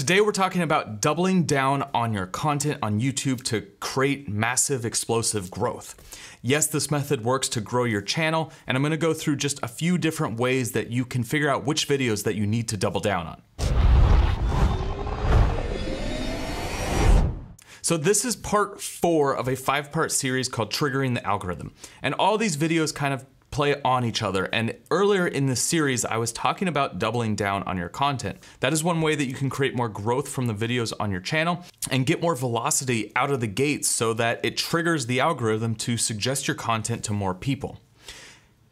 Today we're talking about doubling down on your content on YouTube to create massive explosive growth. Yes, this method works to grow your channel, and I'm gonna go through just a few different ways that you can figure out which videos that you need to double down on. So this is part 4 of a 5-part series called Triggering the Algorithm. And all these videos kind of play on each other. And earlier in this series, I was talking about doubling down on your content. That is one way that you can create more growth from the videos on your channel and get more velocity out of the gates so that it triggers the algorithm to suggest your content to more people.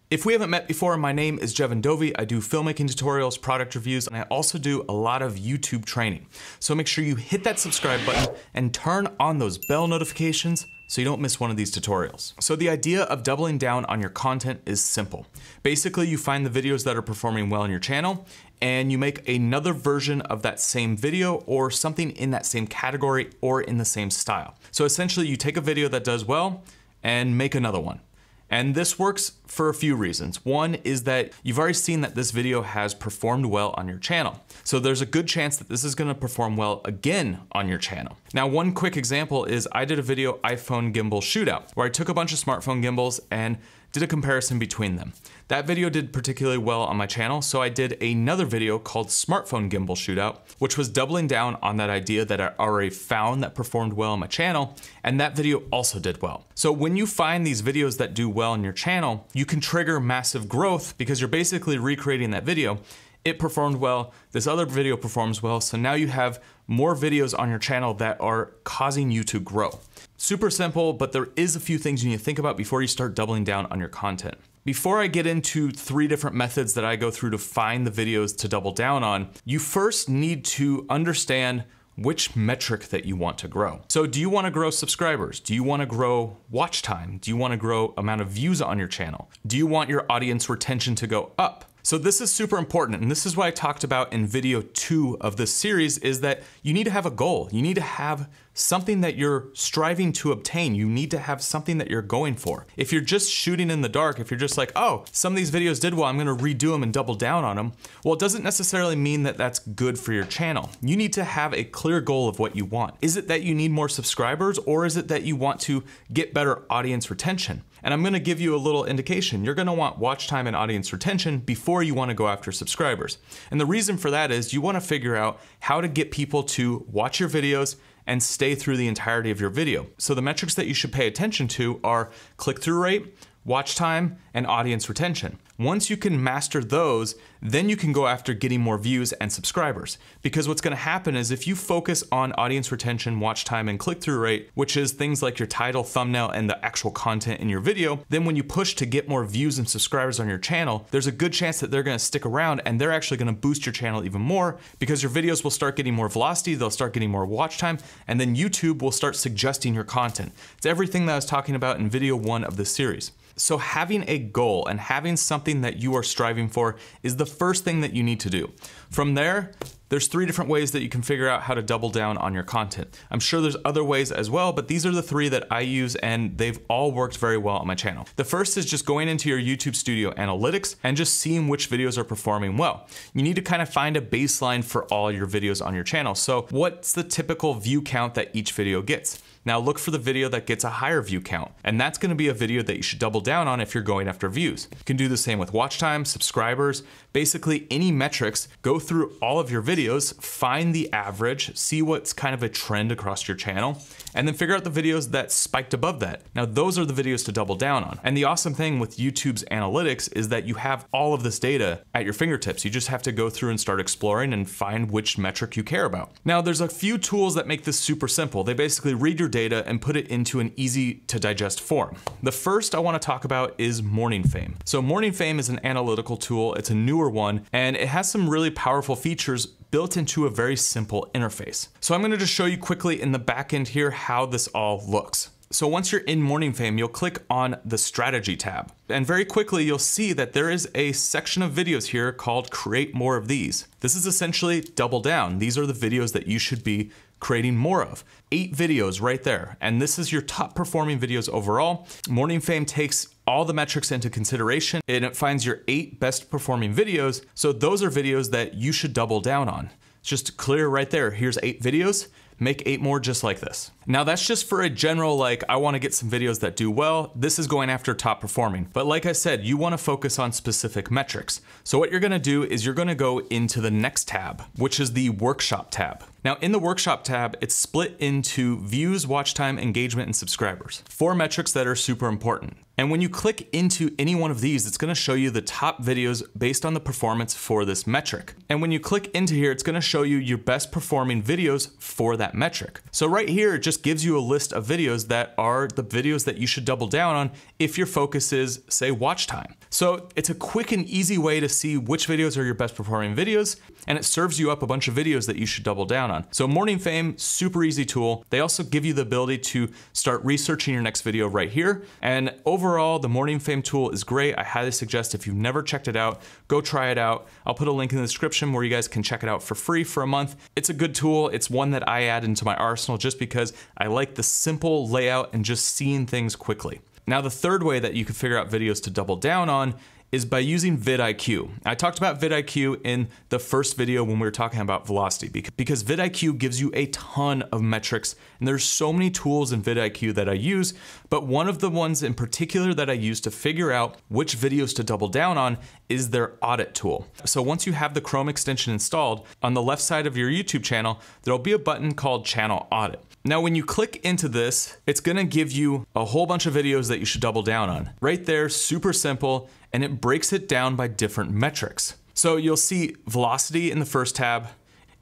If we haven't met before, my name is Jevin Dovey. I do filmmaking tutorials, product reviews, and I also do a lot of YouTube training. So make sure you hit that subscribe button and turn on those bell notifications so you don't miss one of these tutorials. So the idea of doubling down on your content is simple. Basically, you find the videos that are performing well on your channel and you make another version of that same video or something in that same category or in the same style. So essentially, you take a video that does well and make another one. And this works for a few reasons. One is that you've already seen that this video has performed well on your channel. So there's a good chance that this is gonna perform well again on your channel. Now, one quick example is I did a video iPhone gimbal shootout where I took a bunch of smartphone gimbals and did a comparison between them. That video did particularly well on my channel, so I did another video called Smartphone Gimbal Shootout, which was doubling down on that idea that I already found that performed well on my channel, and that video also did well. So when you find these videos that do well on your channel, you can trigger massive growth because you're basically recreating that video. It performed well, this other video performs well, so now you have more videos on your channel that are causing you to grow. Super simple, but there is a few things you need to think about before you start doubling down on your content. Before I get into 3 different methods that I go through to find the videos to double down on, you first need to understand which metric that you want to grow. So do you want to grow subscribers? Do you want to grow watch time? Do you want to grow amount of views on your channel? Do you want your audience retention to go up? So this is super important, and this is what I talked about in video 2 of this series, is that you need to have a goal. You need to have something that you're striving to obtain. You need to have something that you're going for. If you're just shooting in the dark, if you're just like, oh, some of these videos did well, I'm gonna redo them and double down on them, well, it doesn't necessarily mean that that's good for your channel. You need to have a clear goal of what you want. Is it that you need more subscribers, or is it that you want to get better audience retention? And I'm gonna give you a little indication. You're gonna want watch time and audience retention before you wanna go after subscribers. And the reason for that is you wanna figure out how to get people to watch your videos and stay through the entirety of your video. So the metrics that you should pay attention to are click-through rate, watch time, and audience retention. Once you can master those, then you can go after getting more views and subscribers. Because what's gonna happen is if you focus on audience retention, watch time, and click-through rate, which is things like your title, thumbnail, and the actual content in your video, then when you push to get more views and subscribers on your channel, there's a good chance that they're gonna stick around and they're actually gonna boost your channel even more because your videos will start getting more velocity, they'll start getting more watch time, and then YouTube will start suggesting your content. It's everything that I was talking about in video 1 of this series. So having a goal and having something that you are striving for is the first thing that you need to do. From there, there's 3 different ways that you can figure out how to double down on your content. I'm sure there's other ways as well, but these are the 3 that I use and they've all worked very well on my channel. The first is just going into your YouTube Studio analytics and just seeing which videos are performing well. You need to kind of find a baseline for all your videos on your channel. So what's the typical view count that each video gets? Now look for the video that gets a higher view count, and that's gonna be a video that you should double down on if you're going after views. You can do the same with watch time, subscribers, basically any metrics. Go through all of your videos, find the average, see what's kind of a trend across your channel, and then figure out the videos that spiked above that. Now those are the videos to double down on. And the awesome thing with YouTube's analytics is that you have all of this data at your fingertips. You just have to go through and start exploring and find which metric you care about. Now there's a few tools that make this super simple. They basically read your data and put it into an easy to digest form. The first I want to talk about is Morning Fame. So Morning Fame is an analytical tool. It's a newer one, and it has some really powerful features built into a very simple interface. So I'm going to just show you quickly in the back end here how this all looks. So once you're in Morning Fame, you'll click on the strategy tab. And very quickly, you'll see that there is a section of videos here called Create More of These. This is essentially double down. These are the videos that you should be creating more of. 8 videos right there. And this is your top performing videos overall. Morning Fame takes all the metrics into consideration and it finds your 8 best performing videos. So those are videos that you should double down on. It's just clear right there. Here's 8 videos. Make 8 more just like this. Now that's just for a general, like, I wanna get some videos that do well. This is going after top performing. But like I said, you wanna focus on specific metrics. So what you're gonna do is you're gonna go into the next tab, which is the workshop tab. Now in the workshop tab, it's split into views, watch time, engagement, and subscribers. 4 metrics that are super important. And when you click into any one of these, it's gonna show you the top videos based on the performance for this metric. And when you click into here, it's gonna show you your best performing videos for that metric. So right here, it just gives you a list of videos that are the videos that you should double down on if your focus is, say, watch time. So it's a quick and easy way to see which videos are your best performing videos, and it serves you up a bunch of videos that you should double down on. So Morning Fame, super easy tool. They also give you the ability to start researching your next video right here. And overall, the Morning Fame tool is great. I highly suggest if you've never checked it out, go try it out. I'll put a link in the description where you guys can check it out for free for a month. It's a good tool. It's one that I add into my arsenal just because I like the simple layout and just seeing things quickly. Now, the third way that you can figure out videos to double down on is by using vidIQ. I talked about vidIQ in the first video when we were talking about velocity, because vidIQ gives you a ton of metrics, and there's so many tools in vidIQ that I use, but one of the ones in particular that I use to figure out which videos to double down on is their AUDIT tool. So once you have the Chrome extension installed, on the left side of your YouTube channel, there'll be a button called Channel Audit. Now, when you click into this, it's gonna give you a whole bunch of videos that you should double down on. Right there, super simple, and it breaks it down by different metrics. So you'll see velocity in the first tab,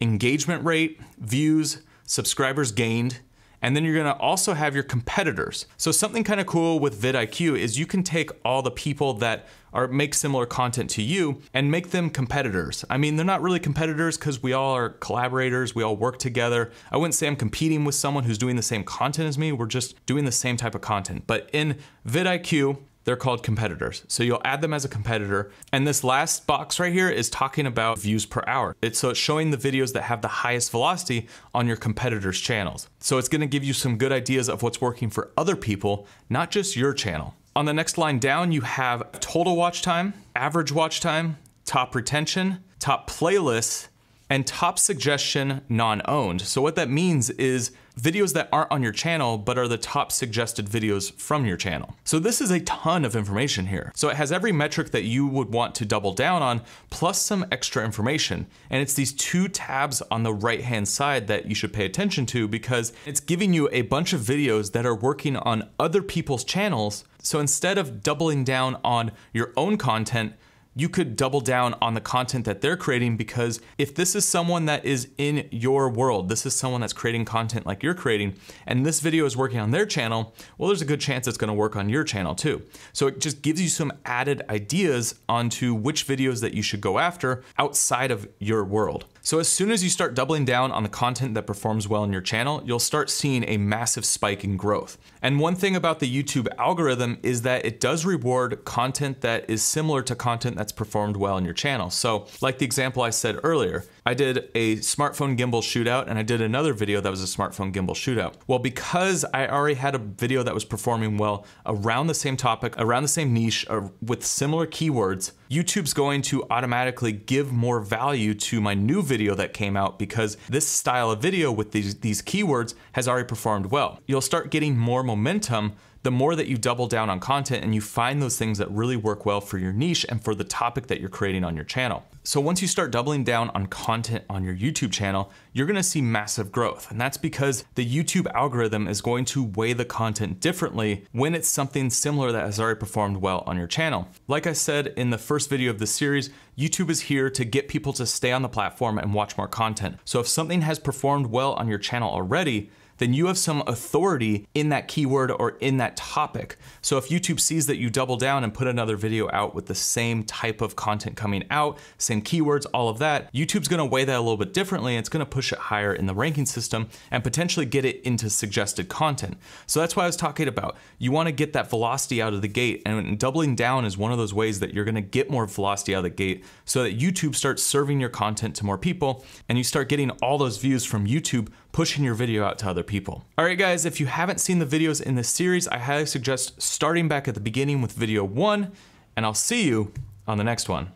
engagement rate, views, subscribers gained, and then you're gonna also have your competitors. So something kind of cool with vidIQ is you can take all the people that make similar content to you and make them competitors. I mean, they're not really competitors because we all are collaborators, we all work together. I wouldn't say I'm competing with someone who's doing the same content as me, we're just doing the same type of content. But in vidIQ, they're called competitors. So you'll add them as a competitor. And this last box right here is talking about views per hour. So it's showing the videos that have the highest velocity on your competitors' channels. So it's gonna give you some good ideas of what's working for other people, not just your channel. On the next line down, you have total watch time, average watch time, top retention, top playlists, and top suggestion non-owned. So what that means is videos that aren't on your channel but are the top suggested videos from your channel. So this is a ton of information here. So it has every metric that you would want to double down on, plus some extra information. And it's these 2 tabs on the right-hand side that you should pay attention to because it's giving you a bunch of videos that are working on other people's channels. So instead of doubling down on your own content, you could double down on the content that they're creating, because if this is someone that is in your world, this is someone that's creating content like you're creating, and this video is working on their channel, well, there's a good chance it's gonna work on your channel too. So it just gives you some added ideas onto which videos that you should go after outside of your world. So as soon as you start doubling down on the content that performs well in your channel, you'll start seeing a massive spike in growth. And one thing about the YouTube algorithm is that it does reward content that is similar to content that's performed well in your channel. So like the example I said earlier, I did a smartphone gimbal shootout and I did another video that was a smartphone gimbal shootout. Well, because I already had a video that was performing well around the same topic, around the same niche, or with similar keywords, YouTube's going to automatically give more value to my new video that came out because this style of video with these keywords has already performed well. You'll start getting more momentum the more that you double down on content and you find those things that really work well for your niche and for the topic that you're creating on your channel. So once you start doubling down on content on your YouTube channel, you're gonna see massive growth. And that's because the YouTube algorithm is going to weigh the content differently when it's something similar that has already performed well on your channel. Like I said in the first video of this series, YouTube is here to get people to stay on the platform and watch more content. So if something has performed well on your channel already, then you have some authority in that keyword or in that topic. So if YouTube sees that you double down and put another video out with the same type of content coming out, same keywords, all of that, YouTube's gonna weigh that a little bit differently and it's gonna push it higher in the ranking system and potentially get it into suggested content. So that's why I was talking about, you wanna get that velocity out of the gate, and doubling down is one of those ways that you're gonna get more velocity out of the gate so that YouTube starts serving your content to more people and you start getting all those views from YouTube pushing your video out to other people. All right, guys, if you haven't seen the videos in this series, I highly suggest starting back at the beginning with video 1, and I'll see you on the next one.